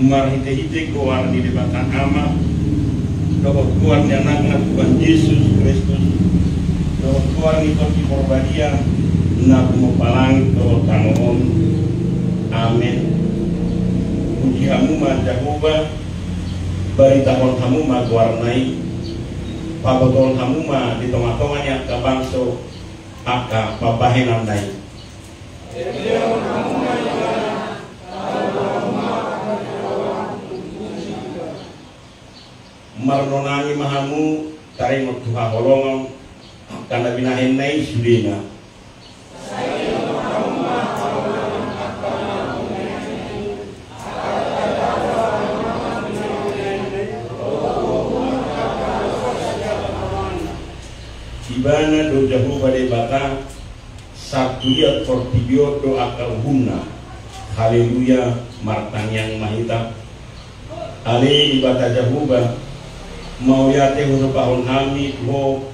marhite-hite kuar di debatan ama dohot kuar ni anak Tuhan Yesus Kristus dohot kuar ni toki porbadia na kumopalang dohot tanoon. Amin. Puji hamuma Jehovah, baritahon hamuma guarnai, pabotol hamuma di tengah-tengahnya ke bangso aka pabahenan nai. Marnonani mahamu tarimot tuha holongon karena binahin nai sudina. Ibana do jahu pada bata satuliat portibio do akal humna. Haleluya martang yang mahita. Ale ibata jahuba mau yate hurupahon hami ho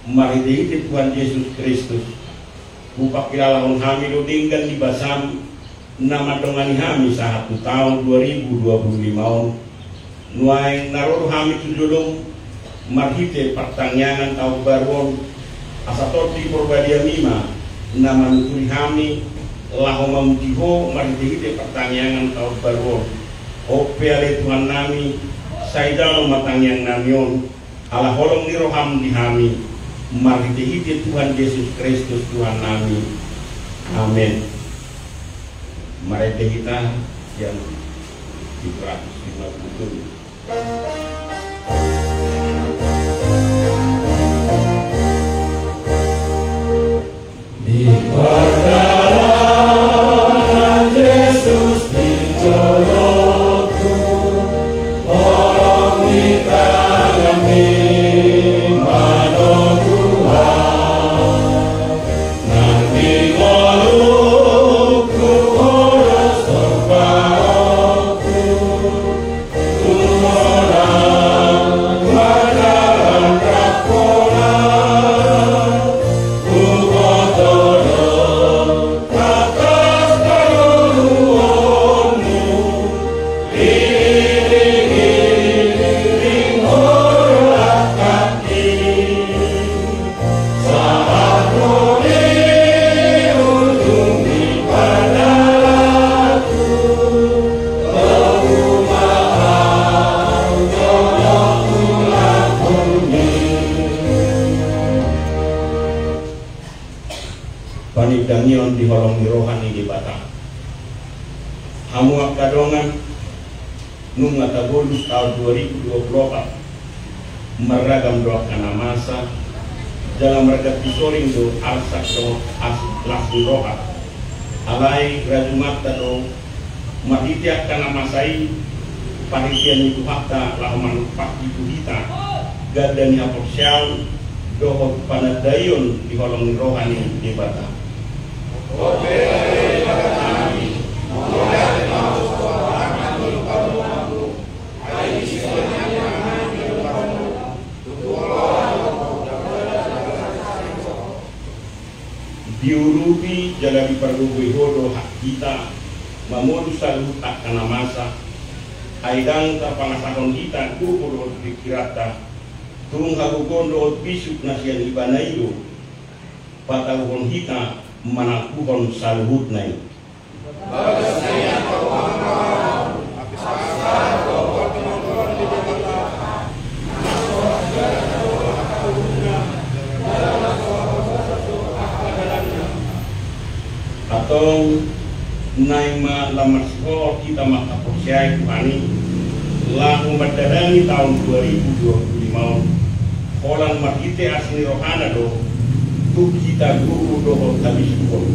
marhiti Tuhan Yesus Kristus. Upakilahon hami do dinggan di basam nama dongani hami saat tahun 2025. Nuai naror hami tujulung marhite pertanyaan tau baron asatoti porbadia mima nama nuturi hami laho mamutiho marhite pertanyaan tau baron ope ale Tuhan nami saidalo matang yang namion ala holong niroham di hami marhite Tuhan Yesus Kristus Tuhan nami. Amin. Marhite kita yang 357. Di perjalanan Yesus dijolokku, orang kita kami mano Tuhan, nanti molukku orang sorbaku, orang madaran rapolan, Danion di holong rohani di Batam. Hamu kadongan nunga tabulus tahun 2024 meragam doa kana masa dalam mereka pisoring do arsak do langsung roha alai rajumat do mahitiak kana masai panitian itu fakta laman pakti kita gadani aporsial dohot panadayon di holong rohani di Batam. Diurupi jaga diperlubui hodo hak kita memodus salut akan masa aidang terpangasahon kita kuhur dikirata turung hagugondo bisuk nasian ibanaido patahon kita manakuhon saluhut nai. Atau naima lamar sekolah kita maka percaya Tuhani laku mendadangi tahun 2025 kolang marhite asli rohana do tuh kita guru dohor habis pun.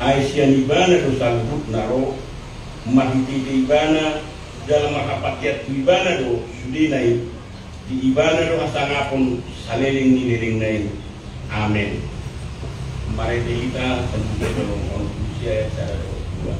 Aisyah ibana dosa lubut naro mahiti di ibana dalam makapatiat ibana do sudinai di ibana do asangapun saleling niliring nai. Amin. Mari kita tentunya dalam kondisi secara dua.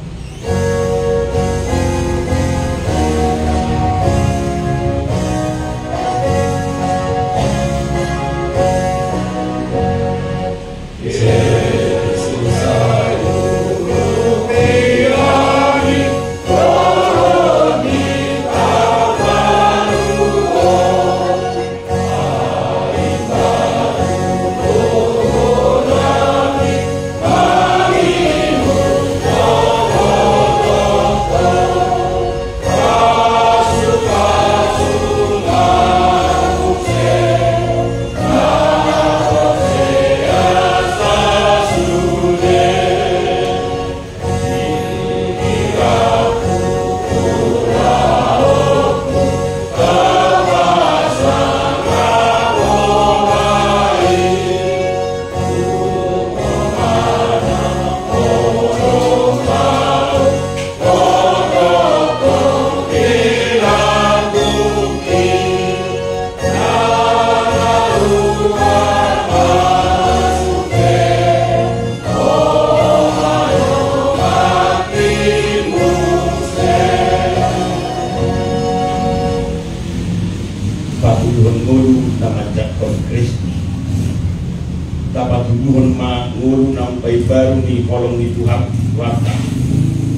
duduhon ma ngulu nampai baru ni kolong ni Tuhan wata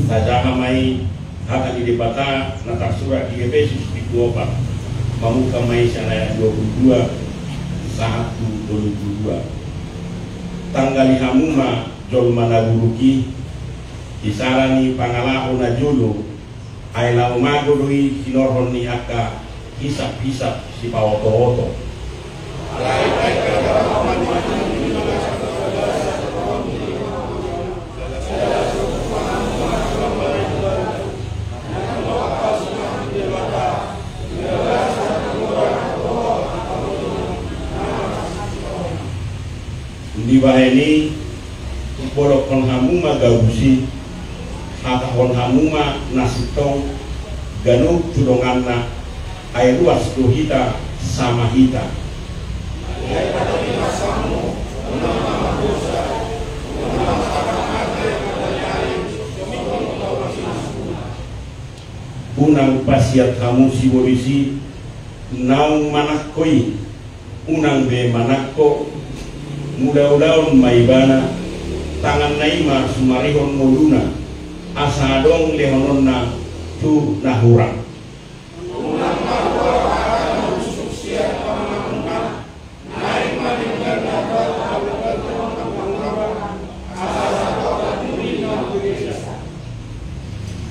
tajaha mai haka di debata natak surat di Efesus di 24 mamuka mai sana 22 1:22 tanggali hamuma jol mana buruki isarani pangalaho na jolo ay laumago doi sinorhon ni aka hisap-hisap si pawoto-woto di baheni bolok kon hamuma gabusi hata kon hamuma nasitong ganug tulunganna ay ruas hita sama hita unang pasiat kamu si polisi naung manakoi unang be manakko mudah-mudahan maibana tangan naima sumarihon moluna asadong lehononna tu nahura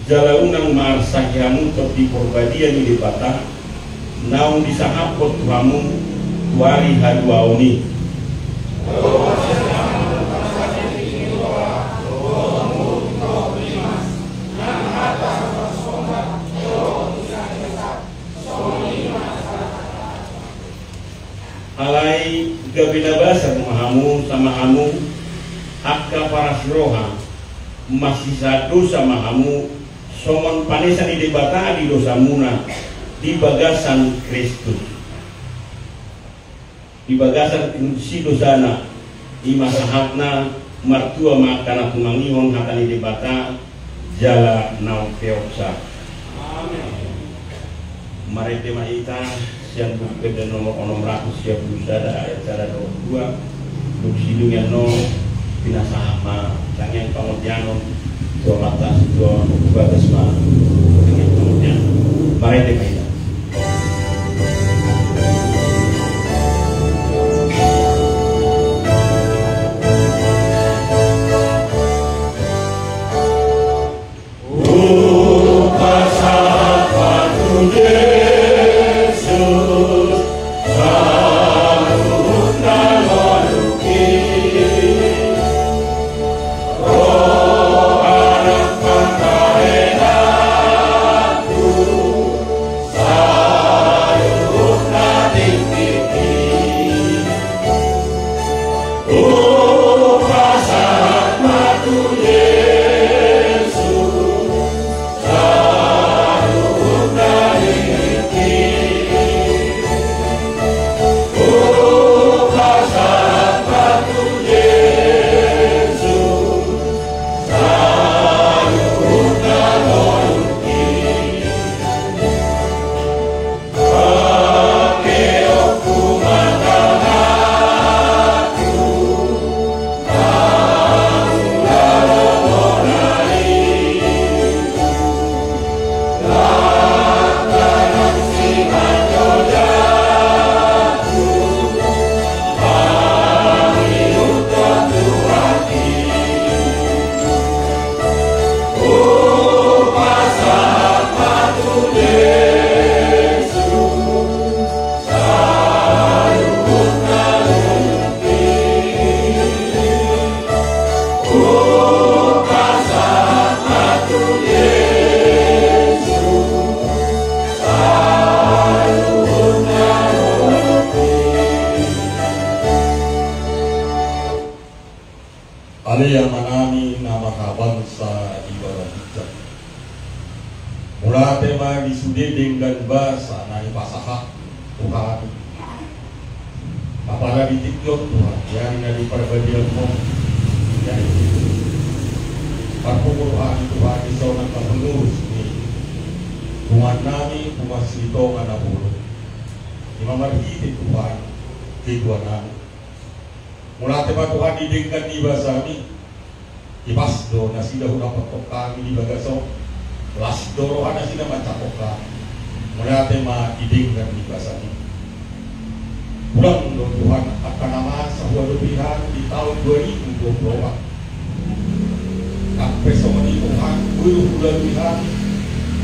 jala unang marsahyamu topi korbadian di bata naung disahapot kamu tuari haduauni alai gabinabasa mahamu sama hamu akka parasroha masih satu sama hamu somon panesan di debata di dosa muna di bagasan Kristus di bagasan si dosana ima sahatna martua makana kumangihon hatani debata jala nau peoksa amin marete maita siang buku dan nomor ratus siap berusaha ayat cara 22 untuk sidungnya no pinasahama canggih pangodianon dua mata dua batas ma dengan pangodian marete maita Alaya manami nama bangsa di Barabita. Mula tema disude dengan bahasa nai pasaha Tuhan. Apalagi tiklok Tuhan yang dari perbedaan mo yang Parpumuruhan Tuhan di saunang pengurus ni Tuhan nami pumasito nga nabulo. Imamarhiti Tuhan di Tuhan nami. Mula tema Tuhan didengkan di basami. Ibasdo na sida dapat kami di bagaso. Lasdo rohana sida macapok kami. Mula tema didengkan di basami. Pulang Tuhan akan nama sebuah lebihan di tahun 2024. Sampai sama di Tuhan, bulan lebihan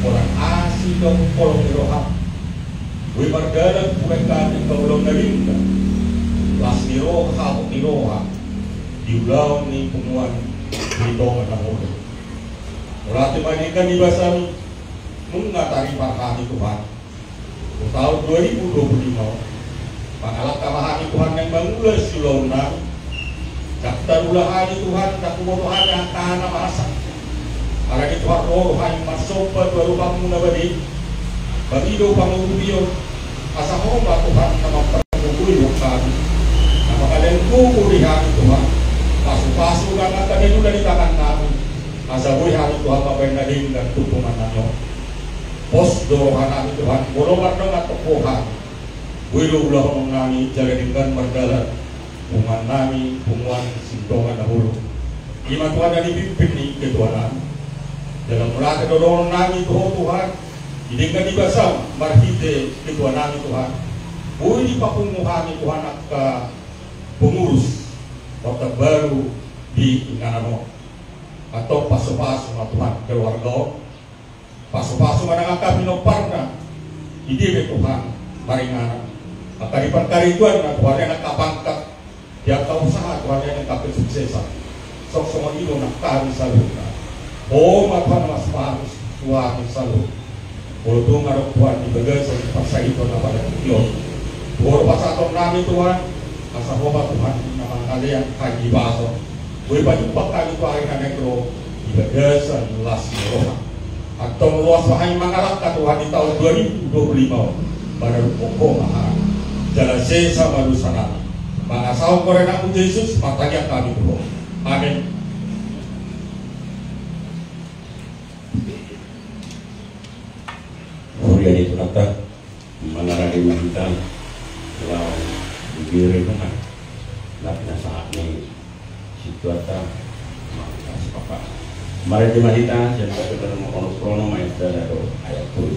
orang asing dan kolong roham. Gue margaran bukan yang kau belum nalinda. Las niroha o niroha diulang ni pumuan dito ng ulo. Mula timanikan di basami mengatari parhani Tuhan. Tahun 2025 pangalat kamahani Tuhan yang mengulas silau nami. Jakta ulahani Tuhan nakumotohan yang tahan masa. Alagi Tuhan rohani masopat baru bangun nabadi. Bagido pangurubiyo asa homba Tuhan nama perbubuyo kami. Kalian kuku di hari Tuhan, pasu-pasu karena tadi itu dari tangan kami. Asa bui hari Tuhan apa yang tadi dan tukungan nyo. Pos dorohan kami Tuhan, bolongan dong atau Tuhan. Bui ulah mengani jalan berdalan. Bungan nami, bunguan sintongan dahulu. Ima Tuhan dari pimpin ni ketuhanan. Dalam melaka dorong nami Tuhan, hidingkan di basam marhite ketuhanan Tuhan. Bui di papunguhan Tuhan ke pengurus kota baru di Inganamo atau pasu-pasu Tuhan keluarga pasu-pasu manang kami noparna ide Tuhan maringana akaripan karituan na Tuhan yang nakapangkat dia ka usaha Tuhan yang nakapesuksesan sok semua ilo nakari saluna o Tuhan mas paharus Tuhan salu Untuk ngarap Tuhan di bagasan paksa itu na pada iyo Tuhan pasaton nami Tuhan asa hoba Tuhan nama kalian kaji baso boleh banyak pakal itu hari negro di bagasan las roha atau luas wahai mangalak Tuhan di tahun 2025 pada pokok mahal jalan sesa baru sana mangasau korena pun Yesus matanya kami Tuhan amin. Mulia di Tuhan mengarah di mahita lawan diri dengan lapna saat ini situasi mengas papa mari di mahita jadi kita mau krono main dari ayat pun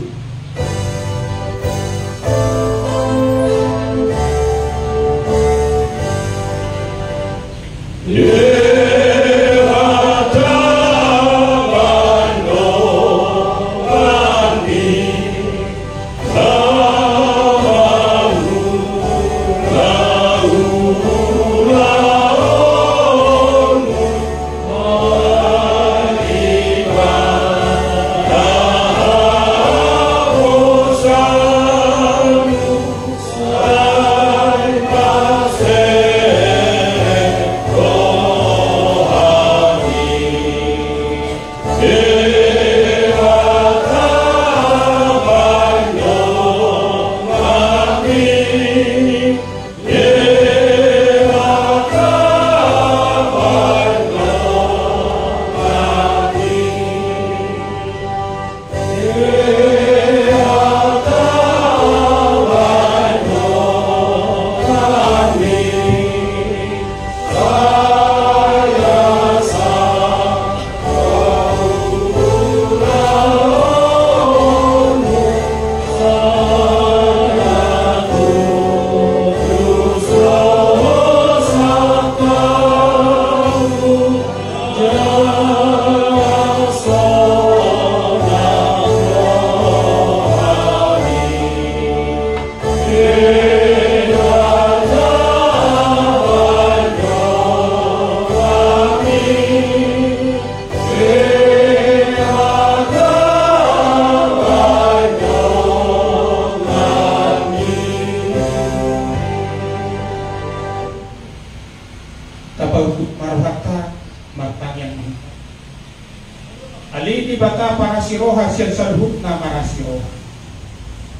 Aliti bata para siroha siya salhut na para siroha.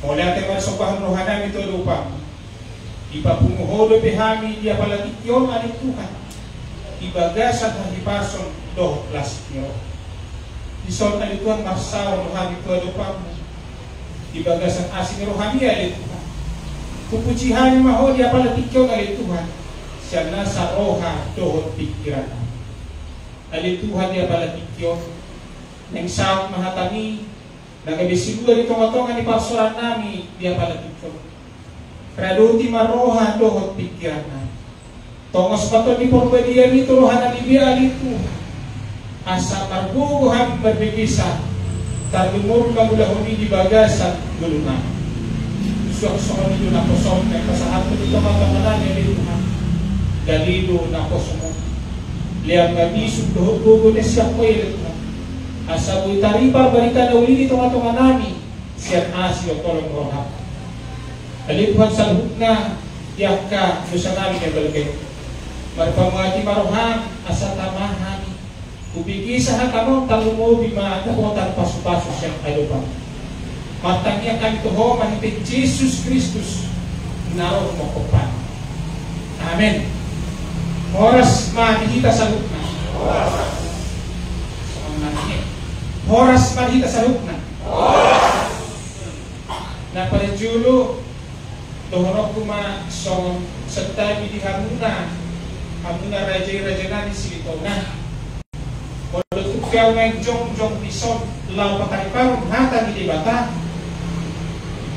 Oleh teman sopahan rohana itu lupa. Iba pumuhodo behami dia palagityon alit Tuhan. Ibagasan hahipason doh lasnyo. Ison alit Tuhan marsaw rohani itu lupa. Ibagasan asing rohani alit Tuhan. Kupucihan maho dia palagityon alit Tuhan. siya nasa roha dohot pikiran. Ali Tuhan dia bala tikyo nang saat mahatami nagabisigura dito ngatongan ni pastoran nami dia bala tikyo. Praduti maroha dohot pikiran nami. Tongos pato di porbadia nito roha na libya ali Tuhan. Asa marguguhan berbisa tarumur magulahuni di bagasan gulungan. Suak-suak itu na kosong na kasahat ko dito matamanan ni Tuhan. Dalido na kosong. Liang mabisog dohot-dohot na siya ko Tuhan. Asa buhay taripar barita na uli dito ngatongan nami siya asyo tolong roha. Ali Tuhan salhut na tiyak ka dosa nami kay balagay. Marpamati marohan asa tamahan. Ubigi sa hatamo talumo bima nakotan pasu-pasu siyang kalupan. Matangnya kami tuho manipid Jesus Kristus naroon mo kupan. Amen. Horas manihita sa lukna. Horas manihita sa lukna. Naparejulo tohonok kuma song setabi di hamuna raja-raja na di silitona. Walau tukau yang jong pisau lau pakai parung hata di bata.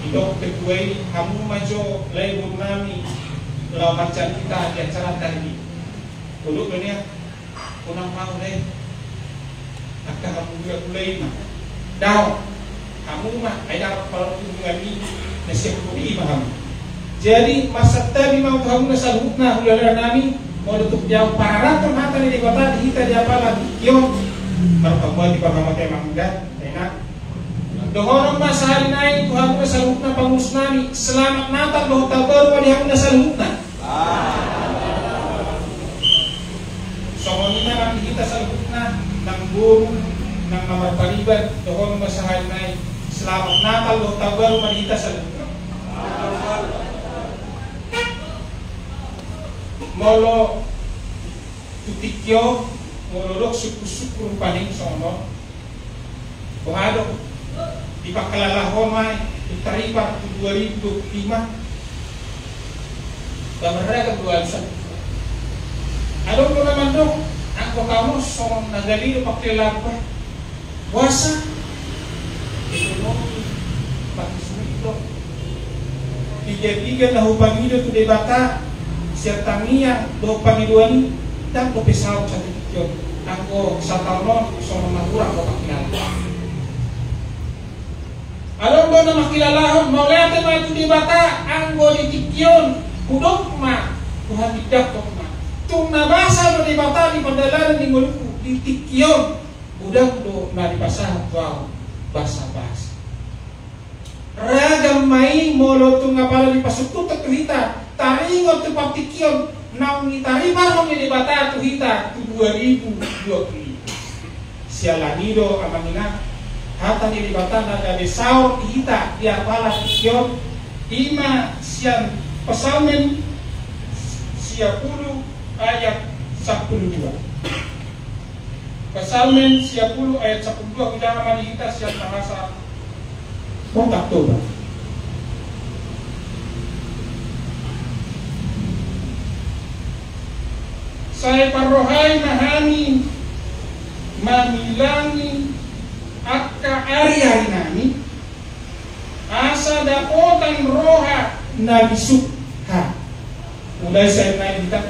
Idok ketuai kamu maju lebur nami lau macam kita di acara tadi. Dulu dunia punang mau deh. Akak kamu juga mulai mah. Dau kamu mah ada kalau hubungan ini nasib kuri mah. Jadi masa tadi mau kamu nasalutna ulala nami. Mau tutup jauh paraton hata di kota di kita di apa lagi yon marpagbuat di pamamatay mangga enak dohorong masahali naik Tuhan ko sa lukna pangusnami selamat natal doh tabar wa dihang na sa lukna songonina ang kita sa lukna ng burong ng mamarpaliban dohorong masahali naik selamat natal doh tabar wa dihita sa lukna molo tutikyo mololok suku-suku paning sono buhado ipakalalahon may itaripa 2005 kamarga kedualsan adon mo naman dong ako kamu sono nagalilo pakilapa puasa ekonomi pakisuito tiga-tiga na hupangido tu debata sertangnya do pangiduani dan do pesau sa tikyo ako sa taon so magura ko makilala alon do na makilalahon maulate ma itu di bata anggo di tikyon kudok ma Tuhan tidak kok ma tung nabasa do di bata di pandalaran di nguluku di tikyon udah do na di pasah wow basa-basa ragam mai molo tung ngapala di pasukut tuhita taringot tu paptikyon nang itari marong ni bata tuhita tu 2020 sialanido amangina hata ni bata na desau hita dia pala tikyon ima sian pasalmen 10 ayat 12 pasalmen 10 ayat 12 kita manihita sian bahasa kontak toba saya parohai mahani mamilangi akka ariari nami asa dakotan roha nabisukha mulai saya naik kita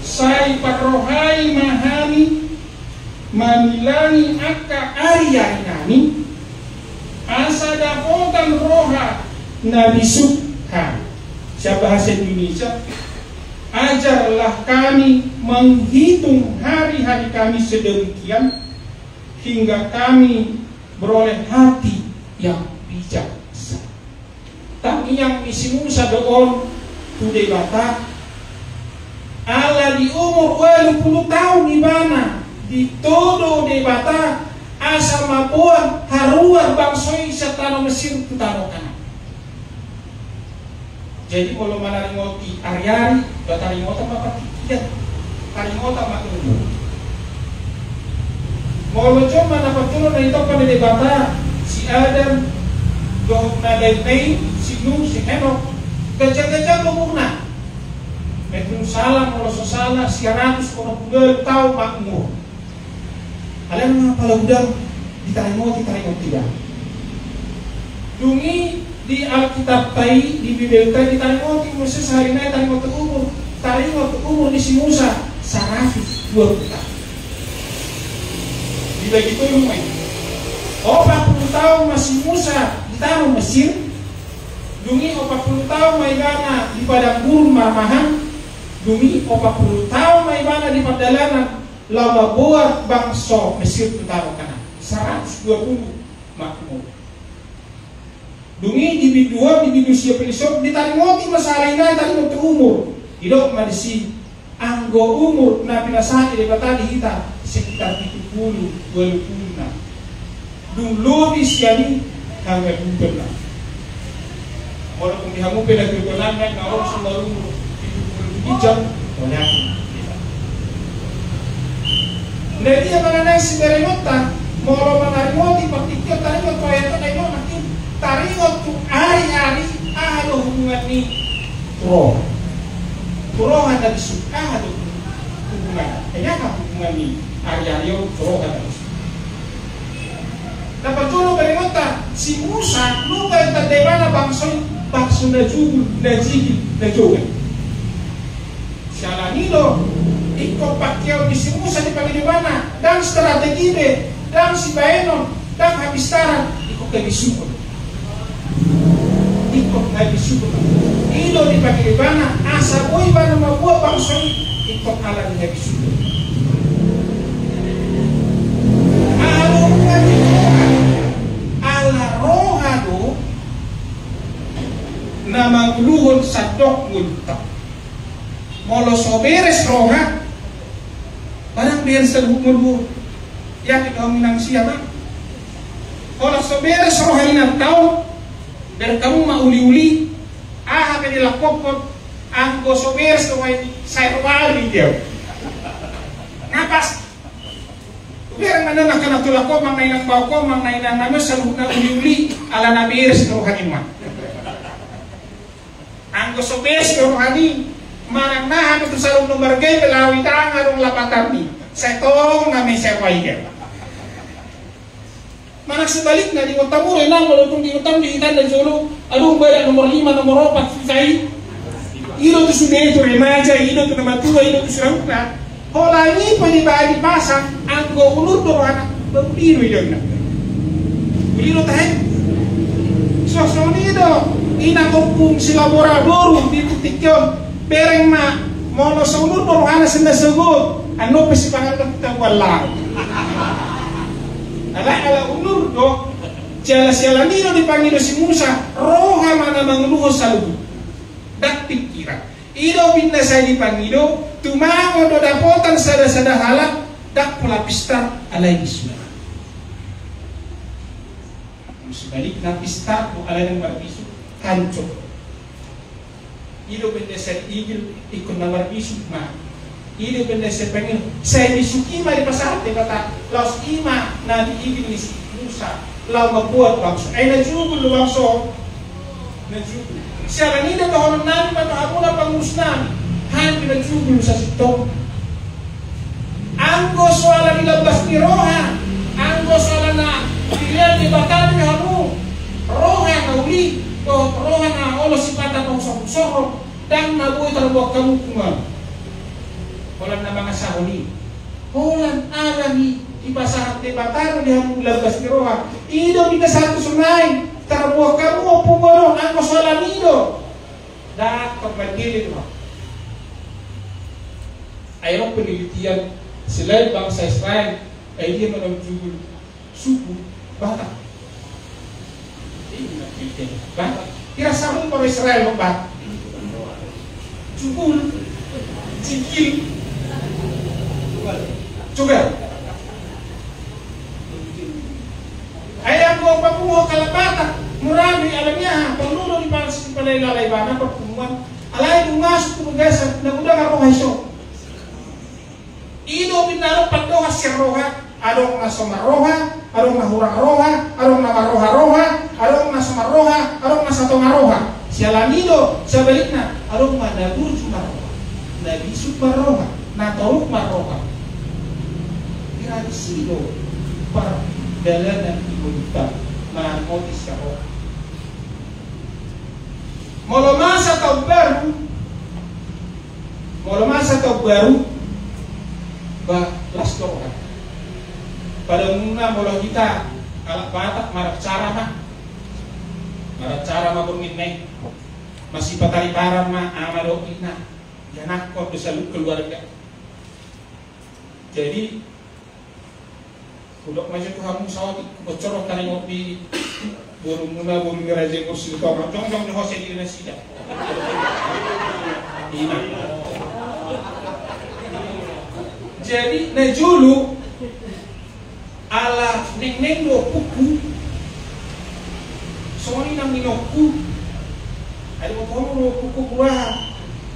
saya parohai mahani mamilangi akka ariari nami asa dakotan roha nabisukha siapa bahasa Indonesia ajarlah kami menghitung hari-hari kami sedemikian hingga kami beroleh hati yang bijaksana. Tapi yang misimu sa doon tuday bata ala di umur 20 tahun di mana di todo de bata asa mapuan haruar bangsoy sa tanong Mesir tu tanong kanan. Jadi kalau manaringoti ari-ari, bataringota mapatikian, taringota makuno. Molo cuma napatulo na ito pa ni bata si Adam, doon na Dainay, si Nuh, si Henok, gajang-gajang lumuna. Metun salah kalau salah 180 tahun makmur. Kalian kalau udah ditarimot tidak. Dungi di Alkitab tai di Bibel tai ditarimot Moses hari ini tarimot umur di si Musa 120 tahun. Dibagi itu lumai. 40 tahun masih Musa ditaruh Mesir. Dungi 40 tahun maibana di padang gurun marmahan. Dungi 40 tahun maibana di padalanan lama buat bangsa Mesir taruh kanan 120 makmur. Dungi di bidua di bidusia pelisok ditarimoti masalahnya tarimot umur. Idok madisi anggo umur na pinasaki di batali kita sekitar 70 20 na. Dulu di siani hanggang dumpena. Walaupun dihamupin na dumpena na orang selalu hijab oleh aku. Jadi yang mengenai si berenota, mau menarimoti partikel tarimot proyek tarimot makin tarimot tu hari-hari ada hubungan ni roh. Roh ada disuka ada hubungan. Kayaknya apa hubungan ni hari-hari roh ada disuka. Dapat dulu berenota si Musa lupa yang terdebana bangsa na jugul na jigil na jogan. Sialan ilo, ikut pakiau di si Musa di Pagidibana dan strategi be dan si Baenon dan Habistaran ikut kebisukun. Ikut kebisukun. Ilo di Pagidibana asa boy bana mabuah bangsa ikut ala di kebisukun. Ala rohado nama luhun sadok muntak. Molo soberes roha barang beres terhubung yang kita minang siapa? Kalau soberes roha ini tahu dan kamu mau uli-uli ah kini lakopot anggo soberes kawai saya wali dia ngapas biar mana nak kena tulakop mang nailang bauko mang nailang nama selalu na uli-uli ala na beres roha ini mah anggo soberes roha ini marang nahan itu sarung nomor gay pelawi tangan lapatan ni setong nami sewai dia mana sebaliknya di kota mure nang walaupun di utang di hitan dan jolo aduh beda nomor 5 nomor 4 sai ilo tu sudah itu remaja ilo tu nama tua ilo tu serangka hola ni panibadi pasang anggo ulur do anak bebiru idona uliro tahe sosoni do ina opung silaboradoru di titikyon bereng na mono saulur do ana senda segut ano pesi pangalan kita wala ala ulur do jala sialanino dipanggil si Musa roha mana mangluho saludu dak pikiran ido binda saya dipanggil tumango do dapotan sada-sada halak dak pula pista alai bismillah sebalik na pista bu alai nang barbisu kancok ido benda saya igil ikut nawar bisu ma ido benda saya pengen saya bisuki mari pasar de kata laus ima na di igil ni Musa lau membuat bangsa na jugul bangsa na jugul siapa ni dah tahun nani pada amula pangusnami han na jugul sa sitong anggo soalan di labas ni roha anggo soalan na pilihan di batang ni hamu roha na uli roha na olo sipata ng sorong dan nabuhay terbuat kamu kumam holan na mga sahuli holan alami ipasahat ni batang di hamu labas ni roha ido kita satu sunay terbuat kamu o pumoro ang soalan ido dak pagpagilid mo ayaw penelitian selain bangsa Israel ay dia menunjukkan suku Batak. Batak. Kira sama orang Israel Batak. Cukul, cikil, cugal. Ayam gua Papua kalau Batak murami alamnya penuluh di palai bana pertemuan alai masuk ke gasa na udah karo haso. Ido binaro pagdoha si roha adong na somaroha adong na hura-roha adong na maroha-roha adong na somaroha adong na satongaroha sialanido sebaliknya adong na dagur jumaroha Nabi Subharoha, Natoruk Maroha. Tradisi lo perjalanan ibadah mengikuti syarah. Mula masa tahun baru, belas doa. Pada umumnya mula kita alat batak marak cara mah berminne masih patari paran mah amado ina yanak kok bisa keluarga. Jadi udah masuk ke kamu sawat bocor kan ngopi burung ngeraja kursi itu orang jong di hose di Indonesia. Ina. Jadi nejulu ala neng do kuku soalnya nang minokku ada mau kuku gua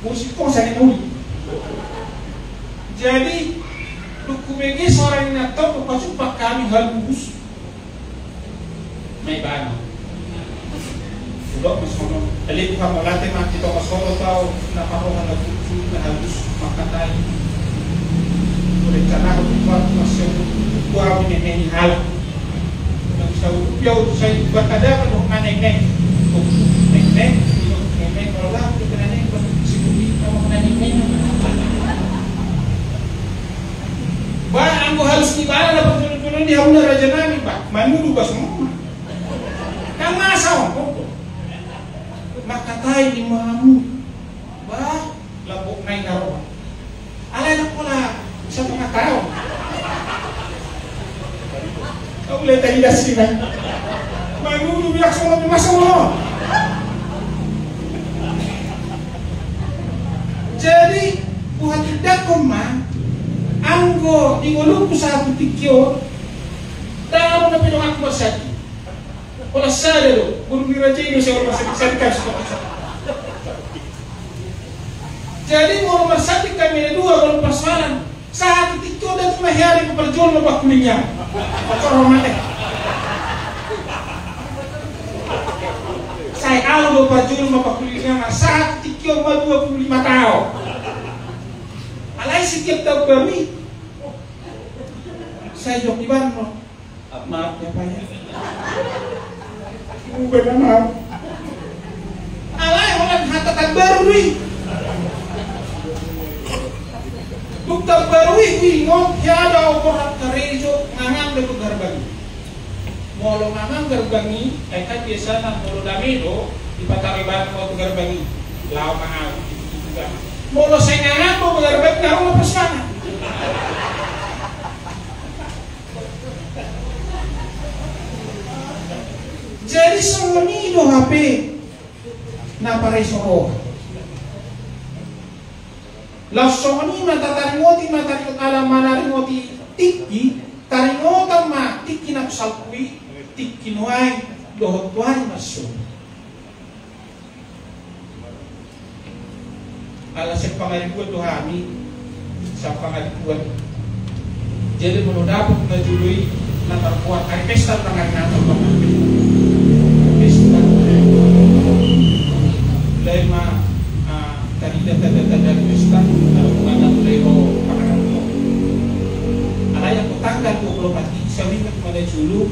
musik kok saya muli. Jadi dukumegi seorang yang nato pasuk pak kami halus may bano udah masono ali ko mo late ma kita masono tao na paruhan na kuku na halus makatay ulit kana ko pa masyo kuwa ni hal nang sa upiaw sa barkada ko neng kalau lah ko kanane ko siguri ka mo kanane ba ang halus ni ba na pagtulong-tulong di hauna raja namin ba manudo ba semua kang masaw ko makatay ni mamu ba labok na inaro alay na ko na sa mga tao kau boleh tadi dah sini manudo bilang semua di masaw lo. Jadi buat tidak koma anggo ingolong ko sa putikyo tao na pinungat mo sa wala sadalo gurumira tayo sa masakikan sa jadi mo masakin kami na dua walang pasalan sa putikyo dan mahiyari ko perjual mo bakulinya pakoromate saya algo perjual mo bakulinya sa putikyo mo 25 tao alay sikip daw kami saya jok di mana maaf ya pak ya benar maaf alay walang hatatan baru nih bukta baru ini ngon tiada operat karejo ngangang de garbangi molo ngangang garbangi kan biasa nang molo damido di patariban mo garbangi lao mahal juga molo saya ngangang mo garbangi karo lepas mana. Jadi sonido HP na pare soro. La soni matataringoti alam manaringoti tiki taringota ma tiki na salpui tiki noai dohot tuai maso. Ala sa pangalipuan to kami sa pangalipuan. Jadi mau dapat na jului na tarpuan ay pesta tangan nato lema tanda pesta mana lego pakaran ko alaya ko tanggal 24 sabi ko pada julu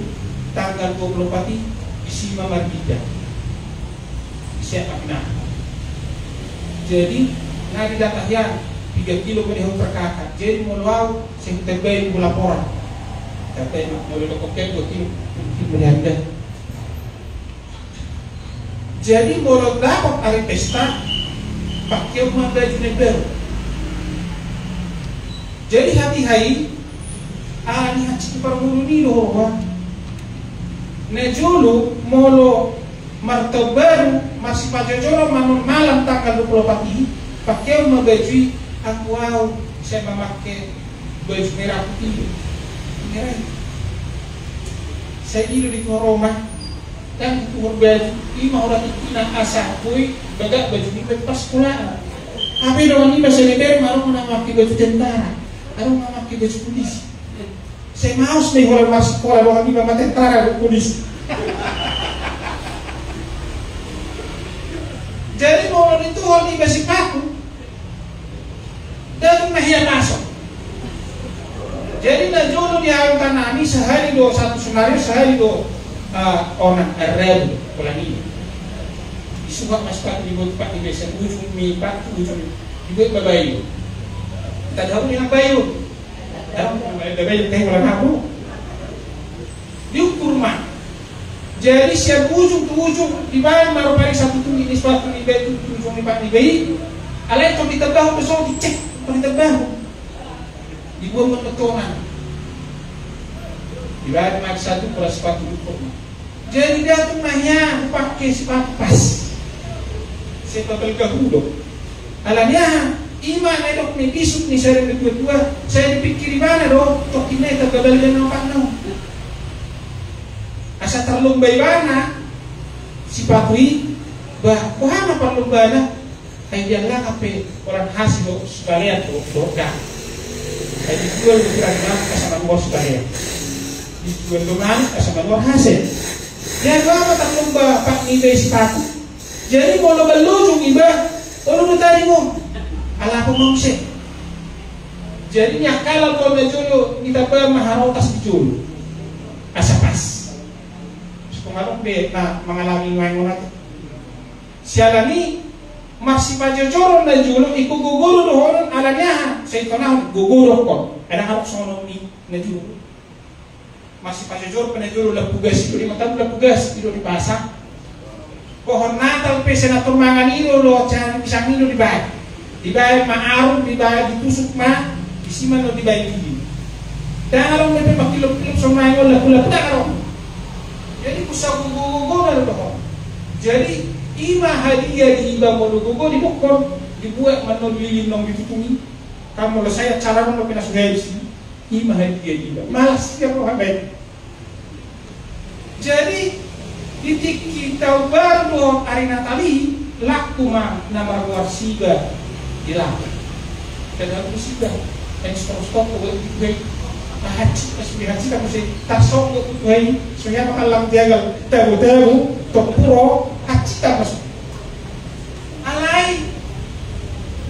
tanggal 24 isima margida siapa kena jadi nari datang yang 3 kilo ke dihong perkakak jadi muluaw sing tebay mo laporan tapi mulu ko kaya 2 kilo beranda. Jadi mulu dapat hari pesta pakai manda juneber. Jadi hati-hati ani hati permulu ni loh. Nejulu mulu martabaru masih pajajoro manun malam tanggal 24 pakai baju aku wow saya memakai baju merah putih merah saya hidup di Roma dan turun baju lima orang ikinan asah kui bagak baju ini pas sekolah tapi dengan ini bahasa lebar malu memakai baju tentara aku memakai baju polisi saya mau nih orang masuk sekolah dengan ini memakai tentara dan polisi. Jadi mau itu orang di basic aku nahia masuk. Jadi na jono di hayong tanah ini sehari do satu senario sehari do orang Arab bulan ini. Isuha masuk di bawah pak di desa ujung mi pak ujung dibuat babayu. Tak tahu yang bayu. Babayu teh bulan aku. Diukur mah. Jadi siap ujung tu ujung di bawah maru paling satu tu ini sepatu di bawah ujung di pak di bawah. Alai tu ditebah besok dicek, ditebah. Dibuat menetongan dibayar mak satu plus sepatu ukur. Jadi dia tuh nanya pakai sepatu pas sepatu gahudo alanya iman edok nih bisuk nih saya berdua saya dipikir mana dong tokinya tergabal dengan apa no asa terlumba mana sepatu ini bah kuhana perlumbana kayak dia nggak apa orang hasil sekalian tuh doa kayak dijual di kira-kira sama bos sekalian dijual dengan sama bos hasil dia apa tak lomba pak nilai sepatu jadi mau lomba lujung iba kalau lu tadi mau ala pengungsi jadinya kalau kau menjual kita bermaharotas dijual asa pas sepengaruh be nah mengalami wangunat sialani masih pajojoron dan julung ikut guguru dohoron alanya saya tahu guguru kok ada harus sono ni najulu masih pajojor penajulu lah pugas itu di mata lah pugas itu dipasang pohon natal pesenator mangan itu lo jangan pisang itu dibayar maarum dibayar ditusuk mah disiman lo dibayar gigi dan orang lebih makilop-kilop sama yang lah pula orang jadi pusat guguru dohoron jadi ima hadiah di iba modogogo dibuat manolilin nong ditutungi kamu lo saya cara mau kena sungai di sini ima hadiah di iba malas dia mau habis jadi titik kita baru hari Natali laku mah nama luar siga hilang dan aku siga yang stop gue haji haji kamu sih tak sok gue soalnya malam tiagal tahu tokpuro haji tak masuk alai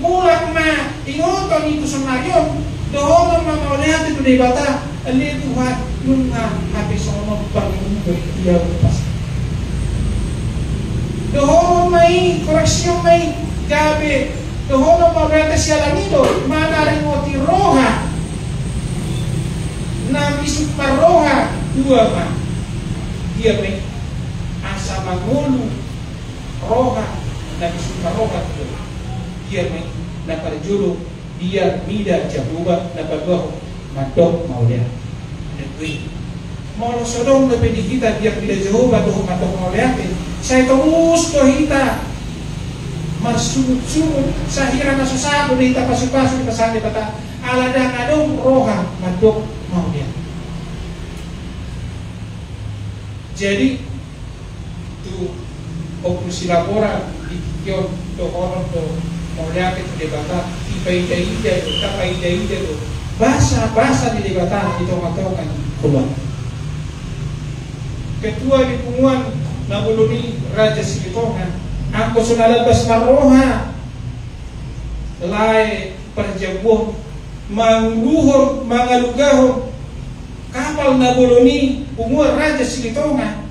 mulak ma ingoton itu senario dohongan ma maulihat itu di bata ali Tuhan nunga habis sono bangun dia lepas dohongan mai koreksi mai gabe dohongan maulihat sialanido mana ringoti roha nabi suparoha dua ma dia mai asa mangulu roha nabi suparoha dia mai dapat julu dia mida jahuba dapat dua madok maulia negeri mau sodong lebih di kita dia tidak jahuba tuh madok maulia saya terus ke kita marsumut sahira nasusado di kita pasu-pasu di pasang di kata alada ngadong roha madok maulia jadi tu konklusi laporan di kion to orang to maulia itu debata ipa-ida itu bahasa di debata itu mengatakan keluar ketua di punguan nabuluni Raja Silitonga aku sudah lepas maroha lai perjabuh mangluhur mangalugahur kapal nabuluni punguan Raja Silitonga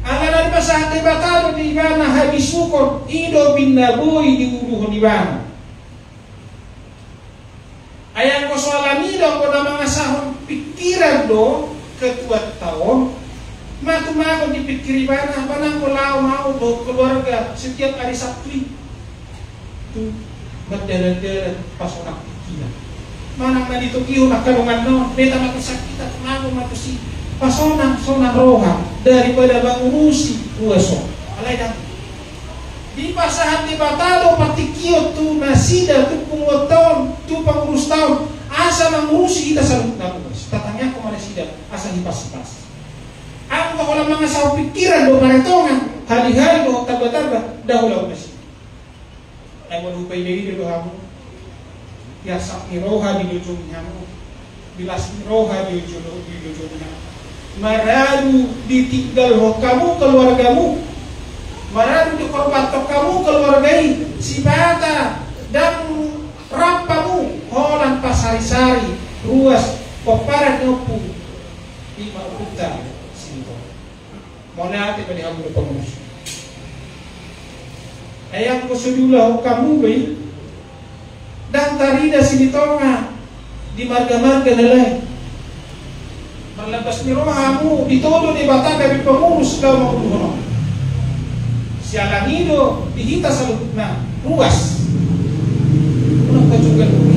ala pasang debatado di mana habis syukur ido bin nabui di uluh di mana ayang ko soalani do ko na mga sahon pikiran do ketua tahun matu-matu dipikiri mana panang ko lao mau do keluarga setiap hari Sabtu itu berdalan-dalan pas orang pikiran mana na dito kiyo nakalungan no beta matusakit at mago matusi pasonang roha daripada bangurusi uaso alay dan di pasahan di batado patikio tu nasida tu pungoton tu pangurus tahun asa mengurusi kita salut nabukas tatanya ko manasida asa hipas-hipas ang wala mga sa pikiran do paretongan hari-hari do taba-taba dahulaw na siya ay malupay diri do hamo yasak ni roha di ujung hamo bilas ni roha di ujung hamo maradu ditinggal kamu keluargamu maradu dikorban kamu keluargai si bata dan rampamu holan pasari-sari ruas paparan nyopu lima uta sito mona ate pada hamu pengurus ayam ko sudula kamu bay dan tarida sinitonga di marga-marga nalay malabas ni rohamu ditodo di bata kami pengurus daw makuduhono sialanido dihita sa lubog na ruas unang kajugan mo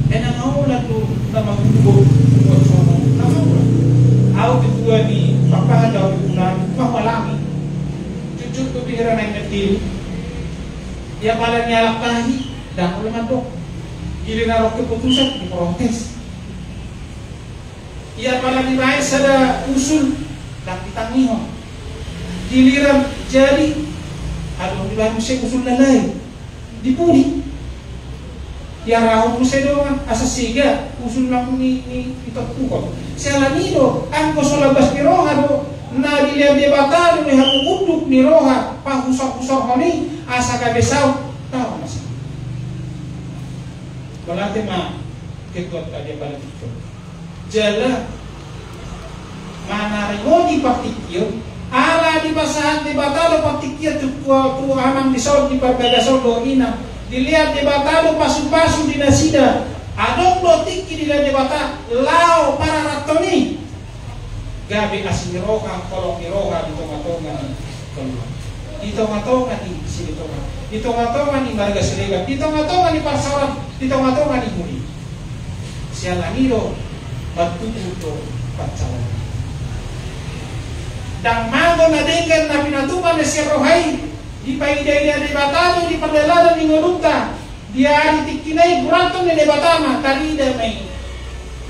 nangaulan do na magdugog nangaulan ako dituwa ni papahan daw ikunan mamalami jujur ko bihira na yung natil ya pala niya lakahi dan ulang dok gili na roke putusan di protes ya pala dibayar sada usul dan ditangiho giliran jadi aduh dibayar musik usul lalai dipuli ya raho musik doang asa siga usul lang ni itakukot siya lanido ang kusulabas ni roha do na dilihat debatado ni hamu unduk ni roha pahusok-husok honi asa kabesaw tahu masih balate ma ketuat tadi balik itu jala mana rengoni paktikir ala di pasahan debatado paktikir tu amang disaud di pagagasaw do ina dilihat debatado pasu-pasu di nasida adong do tiki dilihat debata lao para ratoni gabi asmiroha kolong miroha di tonga-tonga di sini di tonga-tonga di marga serikat di tonga-tonga di parsawan di tonga-tonga di huli sialaniro batuto pacawan dan mago na dengan na pinatuman na siya rohay di paiday-day debatado di paglalala ni ngurunta dia ditikinay burato ni debatama talida may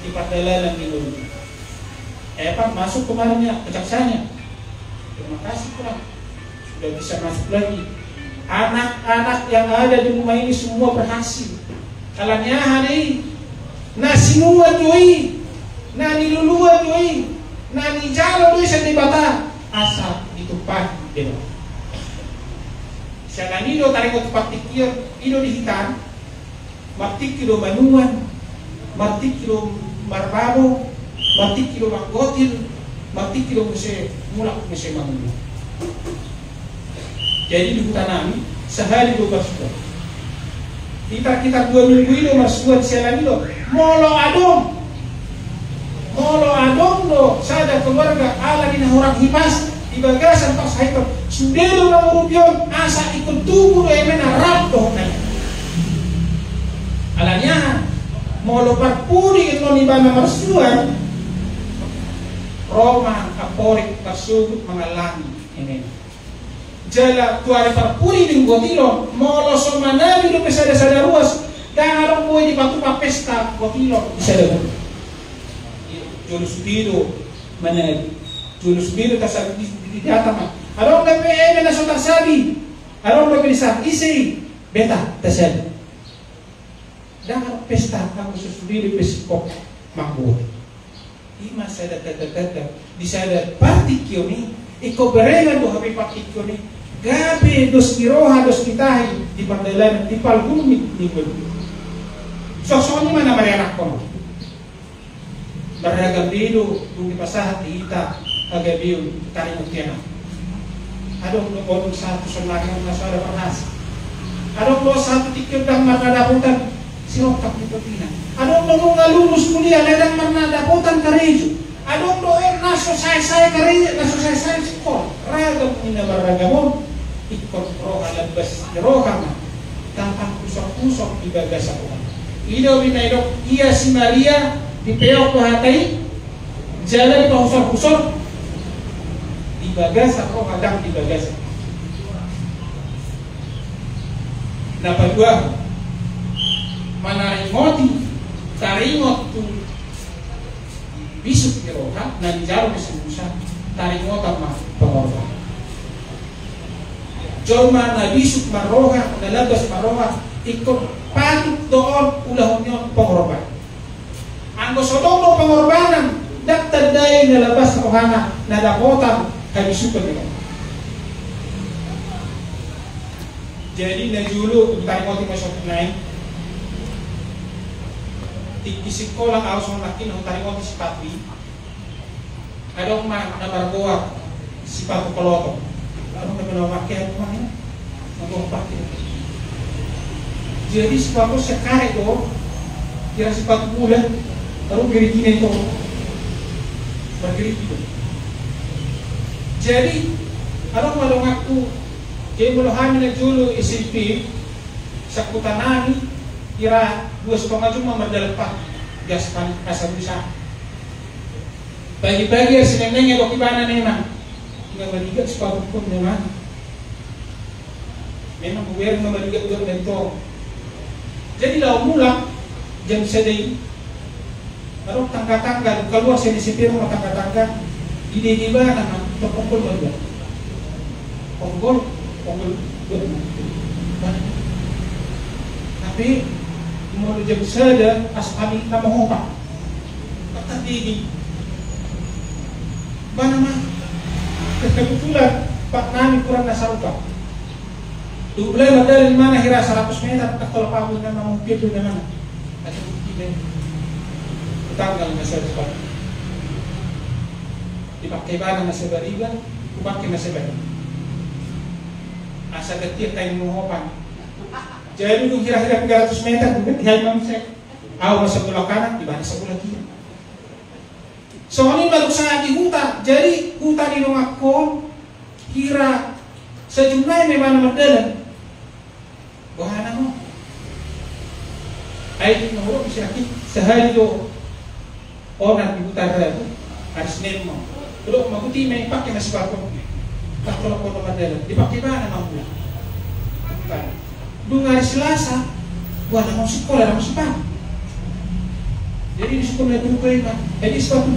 di paglalala ni ngurunta Pak masuk kemarin ya kejaksanya terima kasih Pak sudah bisa masuk lagi anak-anak yang ada di rumah ini semua berhasil kalanya hari na sinua doi na nilulua doi na nijalo doi sa debata asa ditumpah dito siya nanido tarik ko paktikir ido dihitan maktikiro manuan maktikiro marbabo maktikiro makgotil maktikiro muse mulak muse mangulo jadi di hutan kami sehari 12 sudah kita 2 minggu itu masuk siya nanido molo adong do sada keluarga ala dinahurang hipas di bagasan pas haikal sudelo na urupyon asa ikut tubuh do emen arap do nanya alanya molo parpuri ito ni bana marsuan Roma kaporik kasugut mengalami ini jala tuari parpuri di gotilo molo somanali do pesada-sada ruas dan arong boy di batu pesta gotilo bisa dapat Julus biru mana Julus biru tasab di datang arong na PM na so tasabi arong na bisa isi beta tasab dan pesta aku susubiri peskop makbul ima sada tata di sada partikyo ni iko berengan do habi partikyo ni gabi dos miroha dos kitahi di pandalan di palgumi ni bulu sosoni mana marianak kono beragam bidu kung dipasahat diita agabiun taring utiana adong do odong satu sonlagang na sada parnas adong do satu tikyo dang marnadaputan sirotak di pepina adong do ngalulus kuliah ledang marnadaputan karejo adong do na sosai-sai karejo na sosai-sai sekolah ragam ina baragamon ikut roha labas roha na tampang kusok-kusok di bagas ako ido binaidok iya si Maria di peok ko hatay jalan di pahusor-husor di bagas ako kadang di bagas napadua manarimoti taringot tu bisuk di roha na dijaro kesembusan taringot ama pengorban joma na bisuk maroha na labas maroha ikut patut doon ulahonyo pengorban anggo sodomo pengorbanan daktar dai nalabas rohana nadakotan kabisukan nila Jadi na dulu tarik mo masuk naik. Di sekolah harus memakin tarik mo sepatu. Ada orang na margoa sepatu kolotong. Lalu na memakai apa ini? Mau pakai. Jadi sepatu sekarang itu kira sepatu bulan lalu gini itu bergerik itu. Jadi kalau malu ngaku jadi malu hamil dulu SMP sakutanani kira 2,5 cuma merdelepak jaspan asal bisa. Bagi-bagi senengnya lo kibana memang nggak berikat sepatu pun memang buwer memberikat uang bentong. Jadi lau mula jam sedih baru tangga-tangga keluar sini rumah tangga-tangga ide di mana terkumpul baru ponggol tapi mau jam sedih asami nama hopa kata tinggi mana mah kebetulan Pak Nami kurang nasarupa Dublai dari mana kira 100 meter kalau kamu memang mungkin itu mana ada bukti tanggal nasa depan dipakai barang nasa bariga dipakai nasa bariga asa ketir tayo muhopan jadi kung kira-kira 300 meter dihay mamsek aw nasa sebelah kanan di mana sebelah kiri soalnya baru sa di hutan jadi hutan di rumah ko kira sejumlah memang merdalan wahana mo ay nahuro bisa sehari do orang di utara itu harus nemo. Kalau mau kuti main pakai nasi bakar, tak kalau kau nomor dalam dipakai mana mampu? Bukan. Dua hari Selasa, buat mau sekolah, mau sekolah. Jadi di sekolah itu berapa? Jadi sepatu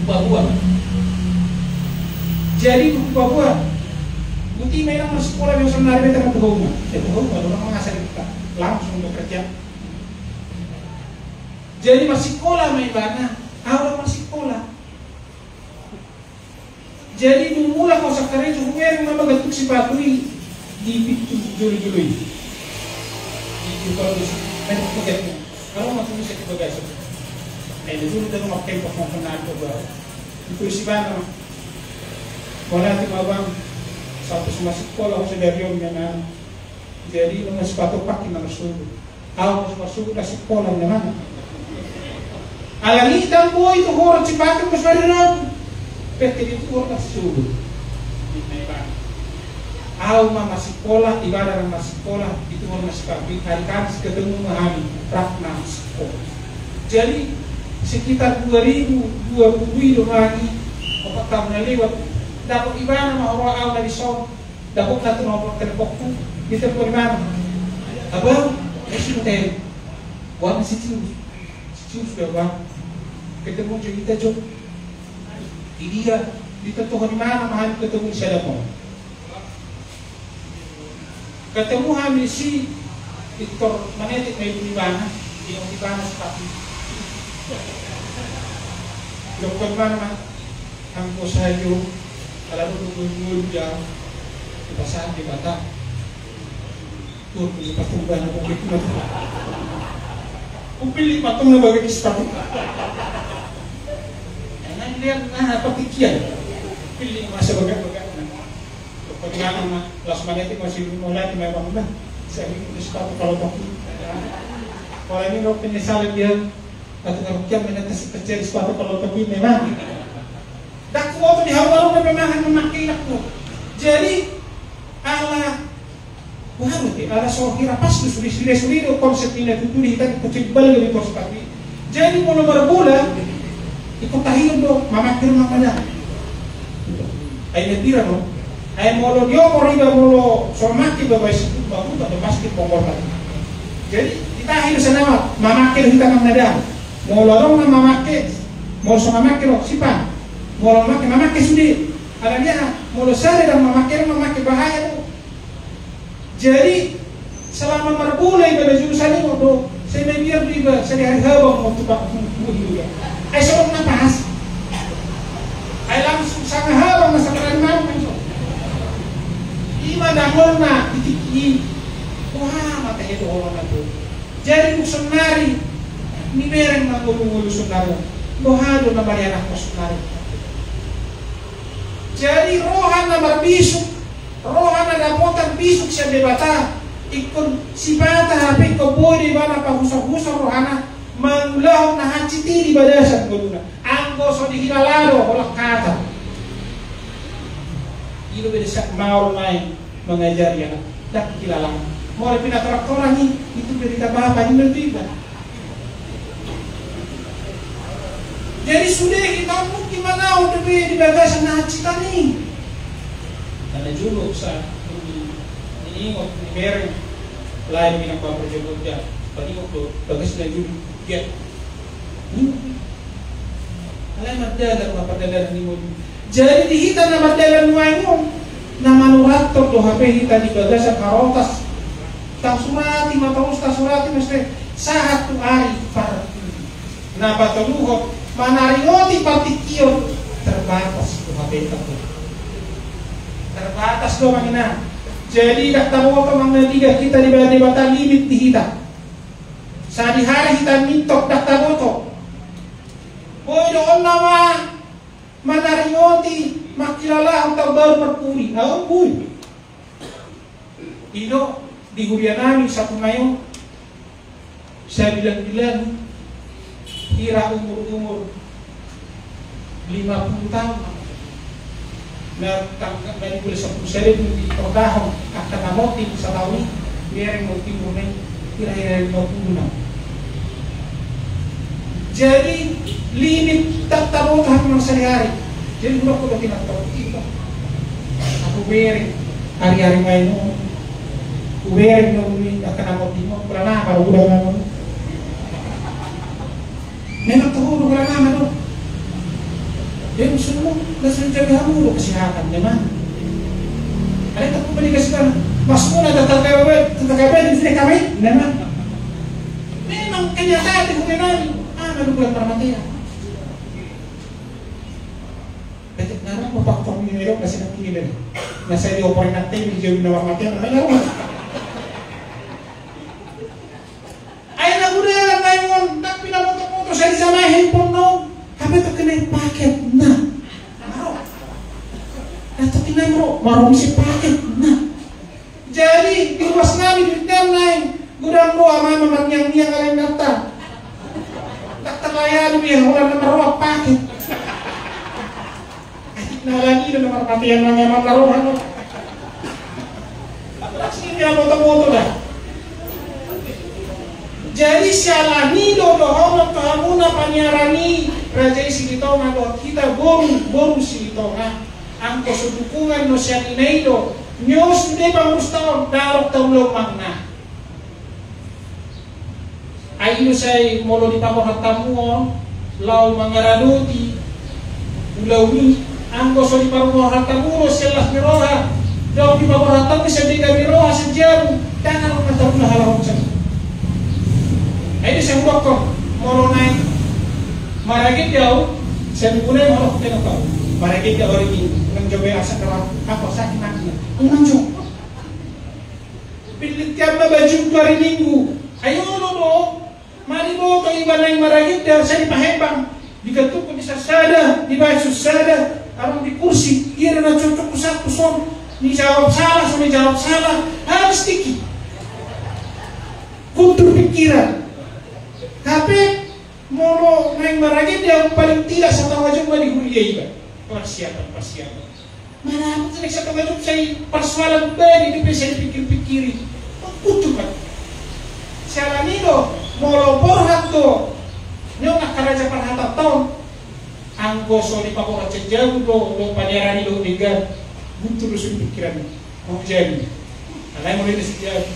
buah. Jadi buah. Kuti main mau sekolah yang sebenarnya kita mau rumah. Orang mengasah kita langsung bekerja. Jadi masih sekolah main mana? Awal masih sekolah. Jadi mula kau sekarang itu hukum mama gatuk si patui di pintu julu-julu ini. Di kalau main pakai kalau masuk bisa kita guys. Dulu kita mau pakai pemahaman baru. Itu si mana? Kalau nanti bang satu masih sekolah sudah riom mana? Jadi nomor sepatu pakai nomor suhu. Awal masuk sudah sekolah mana? Alang hitam po itu horot si Patrick mas marinap. Pwede dito horot na sudo. Aw masih sekolah, ibadah masih sekolah, itu horot na si Patrick. Hari Kamis ketemu mahami, rak na sekolah. Jadi sekitar 2020 lagi, 4 tahun na lewat, dapat ibadah mahoro aw na lison, dapat na tumawag telepok ko, dito po ibadah. Abang, kasi hotel, wala si sudah bang, ketemu cerita jok, dia ditentukan di mana mahal ketemu siapa pun, ketemu hamil si Victor Manetik di mana, di mana seperti, dokter mana, angko sahaja, kalau dulu jauh, di pasar di Batam, tuh di pertumbuhan publik itu. Upili patung na bagay sepatu. Nah lihat apa pikiran? Upili masa bagay. Pagkakang na last magnetic masih mulai may bangga. Sa sepatu kalau pakai. Kalau ini kalau penyesalan dia atau kalau kiam menetes kecil sepatu kalau pakai memang. Dak ko di hawa na memang memakai aku. Jadi ala baru ada sohira pas tu suri konsep ini itu kita kecil balik dari konsep ini. Jadi mau berbulan ikut tahian dong, mama kira namanya. Ayo tira dong. Ayo mau dia mau riba mau somati bawa itu baru ada pasti pengorban. Jadi kita akhir sana mama kira kita namanya. Mau lorong mama kira, mau sama kira siapa? Mau lorong mama kira sudah. Ada dia mau losare dan mama kira bahaya tuh. Jadi selama berbulai pada jurusan itu, saya biar riba, saya hari hawa mau cepat juga. Saya suruh nafas, saya langsung sangat hawa masa keran mau. Ima dahol na, Jadi sunari ni bereng mangulu-ngulu sunari. Bohado na bari anak mo sunari. Jadi rohan na marbisuk, rohan na dapotan bisuk siya debata. Ikon si bata hape ko bodi bana pahusah-husah rohana manglahok na haciti di badasan guluna. Anggo so dihilalaro olak kata. Ilo bedesak mau main mengajar ya. Tak kilala. Mau pindah traktoran nih, itu berita bapak ini berita. Jadi sudah kita mungkin mana udah di bagasan hacita nih. Karena dulu sa ini waktu di Bereng lain minang Bapak Jogja. Tadi waktu bagas dan dulu ya. Alay magdalan Bapak dalan ni mo. Jadi dihita na magdalan mo ay mo. Na manurator do hape hita di bagasan karotas. Tak surati mataus tak surati mesti sahat tu ari par. Na patuluhot manarioti partikion terbatas tu hape itu. Terbatas do mangina. Jadi dak tahu apa mangna tiga kita di bata limit di hita. Sa di hari hita mintok dak tahu to. Boy doon nama manarioti makilala ang tabar perpuri. Ang boy. Ino di hurian namin sa kumayon. Saya bilang-bilang kira umur 50 tahun. Na may kulis sa pusarin di trabaho at namoti sa tawi biaring mo timulay kira-kira 50 na. Jadi limit tak tahu tahap ng sehari. Jadi gua ko tinatawag ito. Ako biaring hari-hari ngayon mo. Biaring mo akan namoti mo pala na para udah mo. Memang tahu udah lama do. Yang semua langsung jaga kamu kesehatan memang. Ada tak kembali ke sekarang. Mas muna datang di sini kami memang. Memang kenyataan di hubungan bulan permatian. Betul nara mo faktor minero kasi nakikilala. Nasa dioporin natin di jauh na permatian. Ay nagudalan ngayon tak pinamoto-moto sa sama handphone no. Kami tu kena paket na. Atau kena marong si paket na. Jadi di ruas namin di dalam lain gudang doa mama matnyang niya kalian data. Tak terlayani dia orang namarong paket. Adik nalani na namar patian lang yaman laruhan. Apa sih dia moto-moto dah. Jadi sialah ni do homo kahamuna panyarani raja Silitonga do kita boru Silitonga angko sudukungan no siya inaido nyos de pangustawag darok taulong magna ayo say molo di pamohatamu lau mangaranuti ulawi angko so di pamohatamu sialas miroha daw di pamohatamu siya di miroha sejam tangan matapun halawang siya. Ini saya buat kok moro naik maragit jauh saya mulai moro tengok kau maragit jauh ini mencoba asa kerap apa sakit mati menunjuk pilih tiap baju hari minggu ayo lo mari bawa ke ibadah yang maragit jauh saya dipahembang diketuk bisa sada dibaca sada orang di kursi dia dengan cocok satu son dijawab salah sampai jawab salah harus tiki kultur pikiran. Tapi molo main maragit yang paling tidak satu wajib di kuliah iba persiapan. Mana aku tidak satu wajib saya persoalan bagi itu bisa dipikir-pikirin. Kutu kan. Siapa ni do molo borhat do nyong akaraja perhata tahun anggo so di papora cenjau do panierani do tiga butuh rusun pikiran mau jadi. Alai mulai disediakan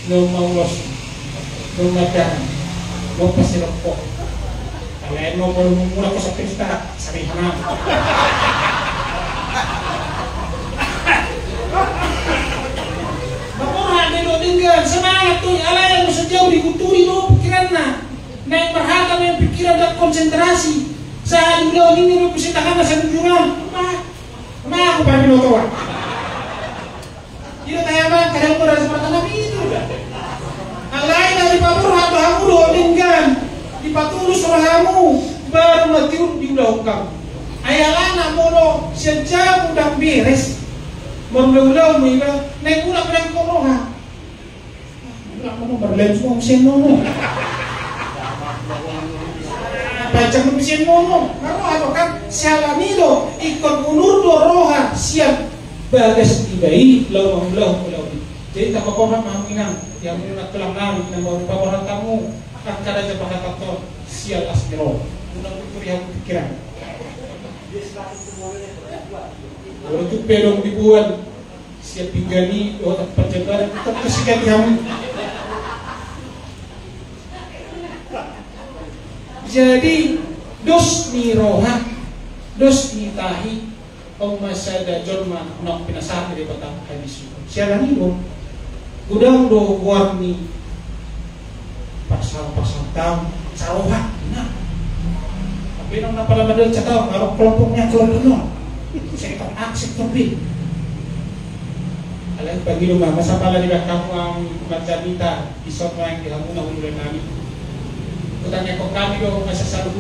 no mau los no makan. Mau pasti rokok. Kalian mau murah kok sakit kita sari hana. Bapak ada do tinggal semangat tuh alay yang sejauh dikuturi do pikiranna. Naik berhata yang pikiran dan konsentrasi. Saya bilang ini lo bisa tahan sa tunjungan. Aku pagi lo tua. Ini tayaman kadang ko rasa pertama itu. Alay dari Bapak rohamu baru natiun di ulah kamu. Ayalana mono siya jam udah beres. Merulau mila naik ulah berang roha. Ulah mono berlain semua mesin mono. Baca mesin mono. Kalau kan sialamido ikut munur do roha siap bagas tibai lau. Jadi tak apa-apa menginang yang nak kelang nami yang baru bawa kamu akan kada aja pada kantor sial asmiro. Unang utur yang pikiran. Kalau tu pelong dibuat siap pinggani otak penjagaan tetap kesikan kamu. Jadi dos ni roha, dos ni tahi, masada jorma nak pinasah dari kota hadis. Siapa ni dong? Gudang do warni pasal tahu saroha. Nah, tapi nang napala madal cakap kalau kelompoknya keluar kenal. Sektor A, sektor B. Alam pagi rumah masa pala di kamu ang macamita isot yang dihamuna ulit kami. Kutanya kok kami do masa saluh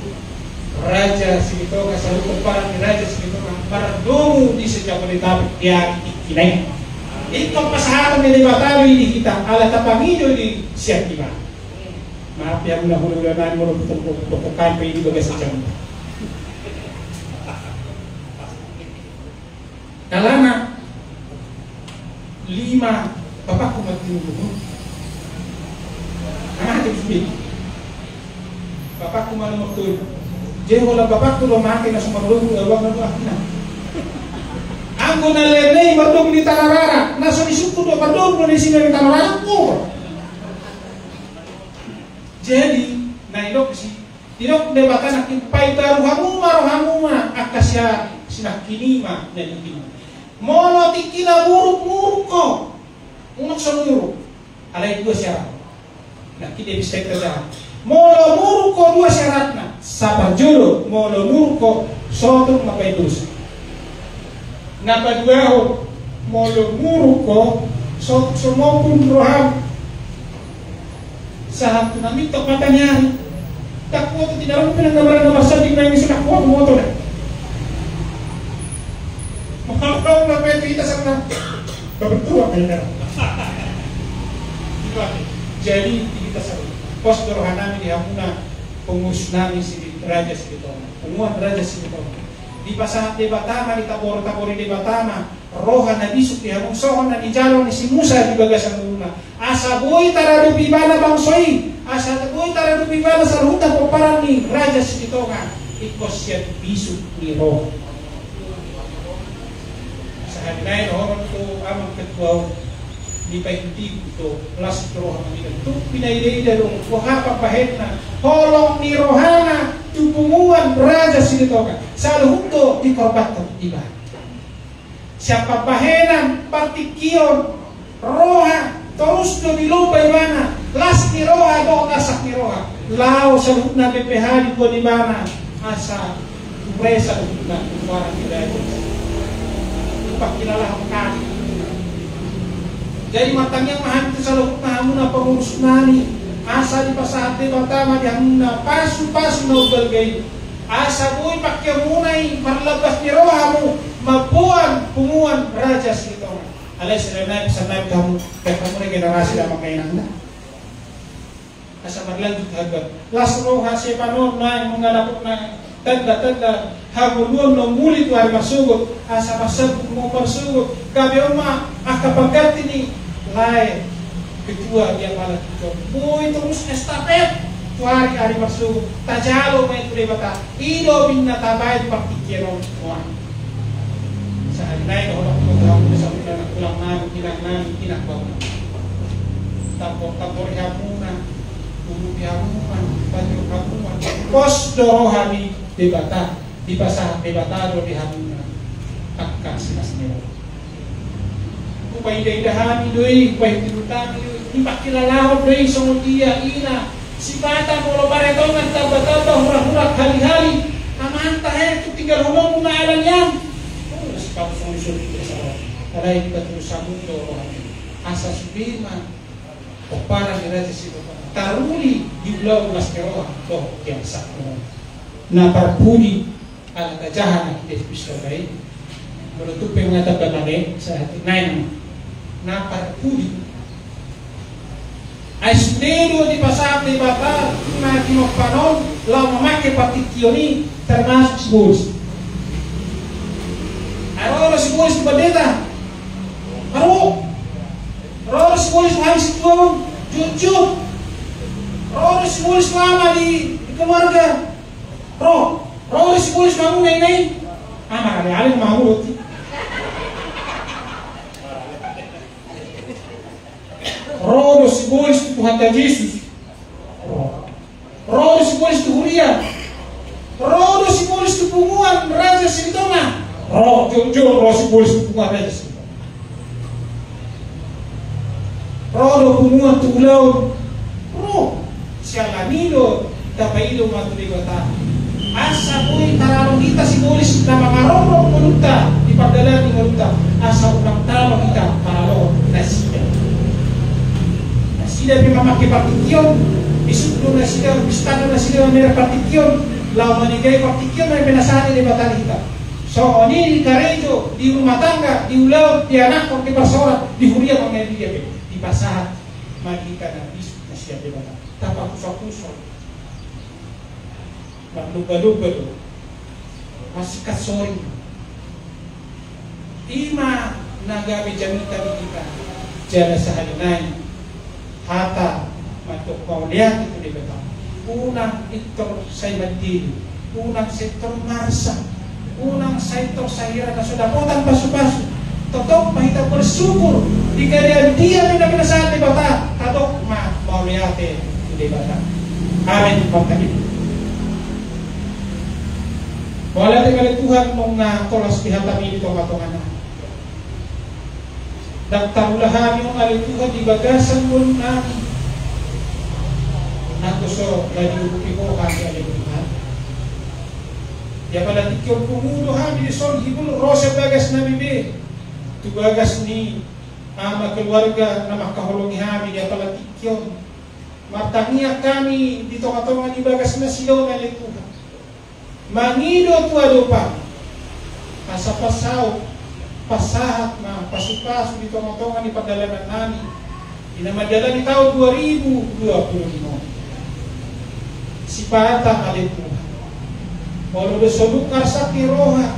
raja sito kasaluh kemparan raja sito para domu di sejak menitap yang ikinai. Ito pasahan ni batalo ini kita ala tapangido di siap kita. Maaf ya mudah-mudahan mo betul kampe ini bagai sejam. Kalana 5 bapakku mati dulu. Anak itu bapakku mana waktu je wala bapakku lo makin na sumarulong awang na akina. Anggo na lenay mardog ni Tararara nasa isuko do mardog ni sino ni Tararara ko. Jadi nailok si tinok debatan akin paitar hamuma akasya sinakinima na ini. Mono tikina buruk ko. Unok sa muruk. Alay dua syarat. Nak kita bisa kerja. Mono muruk ko dua syaratna. Sabar juro mono muruk ko sotok mapaidus. Ngapa dua ho mono muruk ko sotok sumopun roham. Sahat nami tok matanya. Tak kuat tidak lalu pinang-gambar sadik na yung sudah kuat motor. Kalau na pwede kita sana bertua kaya. Jadi kita sana pos rohanami di hamuna pengusnami si raja si Bitoma. Penguat raja si Bitoma. Di pasahat di Batama di tabor-tabori di Batama roha na bisuk di hamung sohon na di jalon ni si Musa di bagasan luna. Asa boy tarado bibana bangsoi. Asa boy tarado bibana sa ruta peparan ni raja si Bitoma. Ikos siya bisuk ni roh. Hadinay orang tu amang ketua di paikuti itu kelas rohana itu pinai dong wahapa pahitna holong ni rohana tupunguan raja sinitoka saluhunto di korbat iba siapa pahenan partikion roha terus do di lupa mana las ni roha do nasak ni roha lao saluhna BPH di ko di mana asa presa na warang tidak kilala kami. Jadi matangnya mahan itu selalu hamuna pengurus nani asa di pasate pertama di hamuna pasu na ugalgay asa boy pakya munay marlabas ni rohamu mabuan punguan raja sito alay sila sanay kamu kaya kamu na generasi na makainan na asa marlanjut agad las roha siya panon na mangalapot na tanda haguluan no muli tu ay masugot asa masabuk mo masugot gabi oma akapagkat ini lai ketua dia malah itu boy terus estafet tu hari masugot tajalo may tu debata ilo binna tabay partikiron tuan sehari naik orang tu sa ulang nami kinakbaw tapor hamuna bulu hamuna baju hamuna pos rohani debata di pasah debatado di hamuna akka sinasnero upay daidahani doi upay tinutami impak kilalahod doi songotia ina si bata molo baretongan taba-taba hurah-hurah hali-hali amanta itu tinggal ngomong kumaalan yan si kamu songisuri kita salah alay kita terus samundo asa subima O para ni Raja Sido taruli di ulau mas keroha toh yang sakno na parpuni ala tajahan na kita bisa baik menutup pengata banane sa nain na parpuni ay sudero di pasar di bata na kinokpanon lau memakai partikioni termasuk sebus aro sebus di badeta aro sebus habis tuang jujur sebus lama di keluarga sebus kamu naik anak ada mau roti sebus Tuhan Yesus sebus Huria sebus punguan Raja Sintona jujur sebus punguan Raja Sintona punguan tulau sialanilo tapaido matulibata asa boy taralo kita simbolis na makarorong mulunta di pagdala ni mulunta asa unang talo kita paralo nasida pimamaki partikyon isudlo nasida bistado nasida mera partikyon lau manigay partikyon na pinasani di batali kita so oni di karejo di rumah tangga di ulau di anak kong di pasorat di huria kong dia di pasahat magika na bisu nasida di batali tapak pusok-pusok magluga-luga do masih kasori ima nagabi jamita kita jala sa halinay hata matuk kaulian itu di betang unang sektor saibadil unang sektor marsa unang sektor sahira na sudah potang pasu-pasu totok mahita bersyukur di kalian dia pinag-inasahan di bata tatok mauliate di bata amin pagkakit wala kali Tuhan mong tolas pihatami dito katongan dagtarulahan yung ali Tuhan di bagasan mo namin nakuso lagi ubuki ko kami ali Tuhan ya pala tikyon pumulo kami di son hibul rosa bagas na bibi tu bagas ni ama keluarga na makahulungi kami dia pala tikyon matangnya kami dito katongan di bagas na silaw na ali Tuhan mangido tua dopa pasapasaw pasahat na pasupaso dito ngotongan ni pagdalaman nami inamadala ni tao 2025 si pata alipuha walo do solukar sa kiroha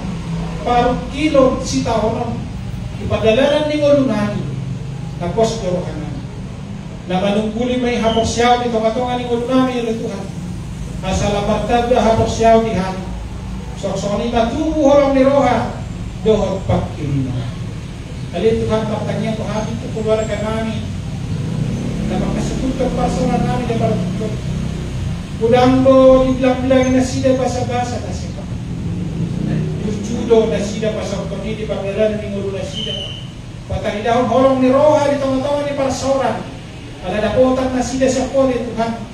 paru kilo si taonon ipadalaran ni ngolunani tapos dorohanan na manungguli may haposyaw dito ngotongan ni ngolunani ya Tuhan asala martabda haposyaw di hani sok-sok ni matubu horong ni roha dohot pakirina. Kali Tuhan bertanya ke hati ke keluarga kami, na makasukut ke pasoran kami dapat udang do dibilang-bilang nasida basa-basa nasida. Judo nasida pasok kami di pagdalan ni ngulu nasida. Patari dahon horong ni roha di tengah-tengah ni pasoran. Ada dapotan nasida sa kole Tuhan.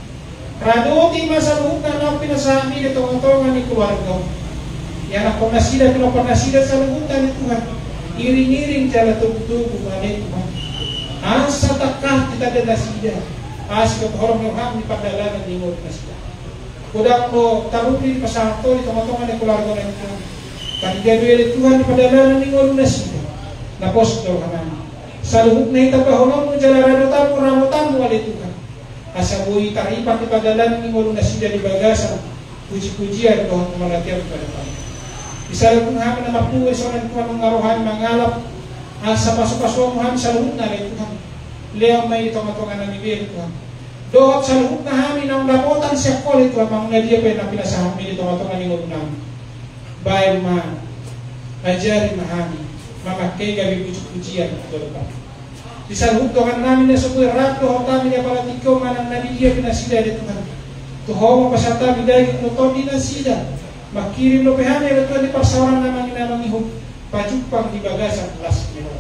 Radoti masa luhut na pinasami di tengah-tengah ni keluarga. Yang nak nasida kenapa nasida sa luhutan ni Tuhan iring-iring jala tubuh-tubuh balik Tuhan asa takah kita ada nasida asik horong yung ham di pagdalanan ni ngod nasida kudak mo tarupin pasanto di tengah-tengah ni keluarga ni Tuhan kandigabi Tuhan di pagdalanan ni ngod nasida napos do hanan sa luhut na itabahulong mo jala radutan mo ramutan mo wali Tuhan asa buhi taripan di pagdalanan ni ngod nasida di bagasan puji-pujian Tuhan kumalatian kepada kami. Bisa kung kami na mapuwi sa Tuhan mengaruhan mangalap sa paso-paso mo kami sa luhut na rin Tuhan. Leo may itong-atungan ng ibig Tuhan. Dohot sa luhut na kami nang dapotan siya ko rin Tuhan. Mga nadiya pa na pinasahan mi itong-atungan ng ibig namin. Bayan ma, ajari na kami, mamakay gabi puji-pujian at doon. Bisa luhut Tuhan namin na sukuy rap dohot kami na palatikyo manang nadiya pinasida rin Tuhan. Tuho mo pasata bidagi kunoton di nasida. Makirim lo pehane betul di pasaran namang inamangihog pajupang di bagasan kelas nilo.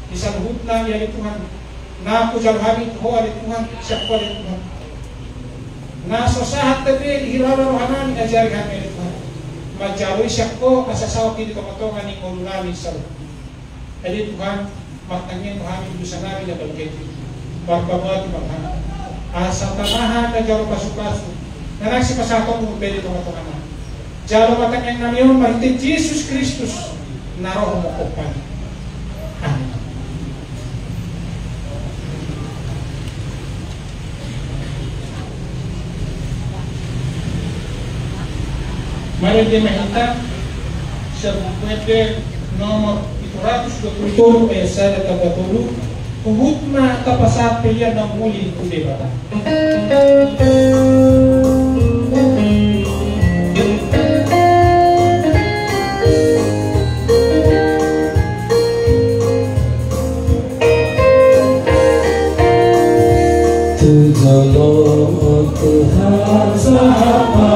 Isang hutna ya Tuhan. Na aku jalhami ho ali Tuhan siapa ali Tuhan. Na sosahat tabi dihirala rohanani ajari kami ali Tuhan. Majalui siako kasasaw kini kamatongan ni ngulunami sa. Jadi Tuhan maknanya kami dosa namin na bagay. Barkabati Bahan asa tamahan na jaro pasukaso na nagsipasakot mo pwede tumatungan jaro matang yang namiyon maritin Jesus Kristus naroh mo kupan. Amen. Mari dia mahita sa pwede nomor 127 ayat 1 Uhud na kapasat pilihan ng muli kundi bata. Tolong Tuhan sapa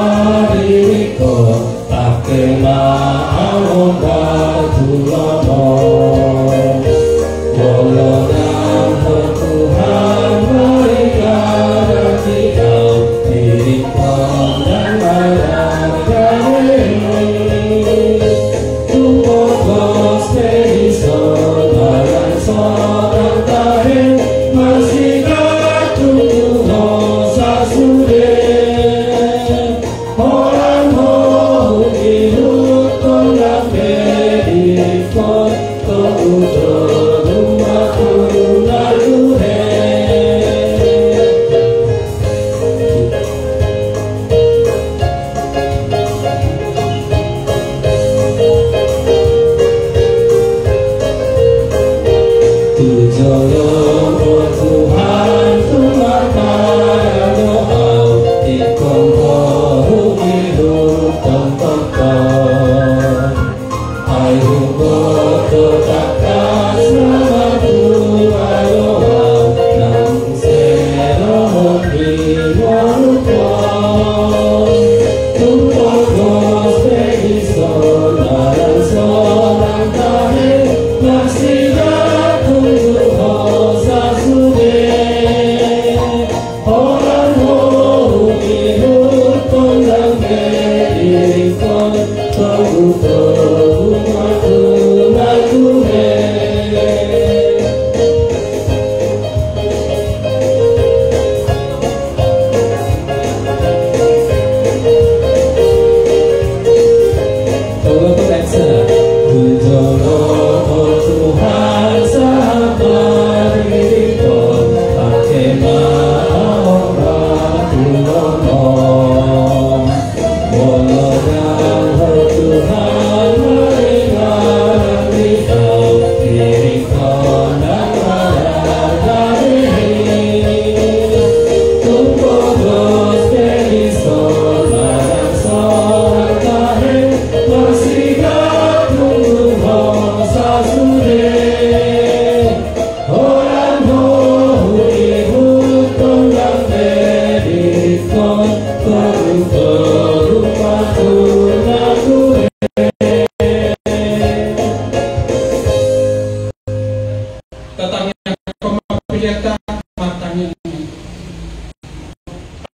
diriku, pakai mau batulono.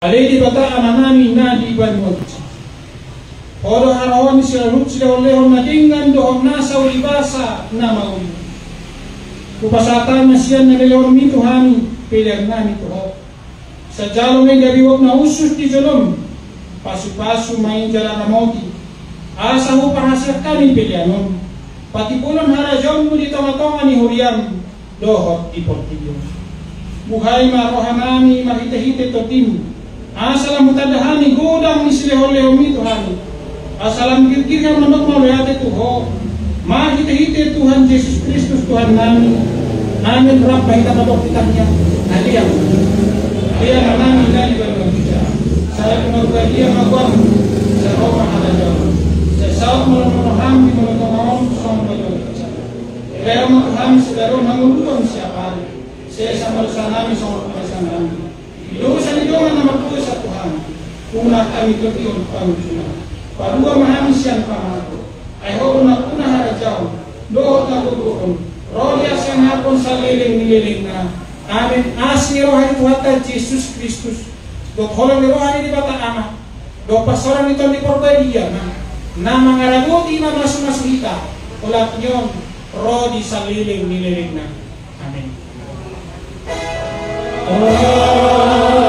Aledi bata ananami na di banwati. Odo harawan sila rut sila olehon na dingan doon nasa ulibasa na mauli. Kupasatan na siya na lelewon mi Tuhani piler na mi Tuho. Sa jalo may gariwag na usus di jolom. Pasu-pasu main jalan ramoti. Asa ho parasya kami pilyanon. Pati pulang harajon mo di tamatongan ni Huriam dohot di Portillo. Buhay marohanami mahite-hite totim. Asalam mutadahani godang ni silehol-lehol mi Tuhani. Asalam kirkir manok mawayate Tuho. Mahite-hite Tuhan Yesus Kristus Tuhan namin. Amin Rabb kita babak kitanya. Aliyah. Dia namin dari bawah kita. Saya keluarga dia magwam. Sa Roma halajaw. Sa saot malamaham di malamaham sama bawah kita. Kaya makaham sedaron hanguluan siapa. Saya sama nami sama pesan kami. Dosa ni doa nama Tuhan sa Tuhan. Una kami ketion pangutuna. Padua mahami siang pamato. Ay ho una harajaw. Doon na guguon. Rolia siyang hapon sa liling na. Amin. As ni rohan Tuhan Jesus Kristus. Dot holang ni rohan ni bata ama. Dot pasoran ito ni Porbadia na mangaraguti na masumasuhita. Ulat nyon. Rodi sa liling na. Amin. Alleluia.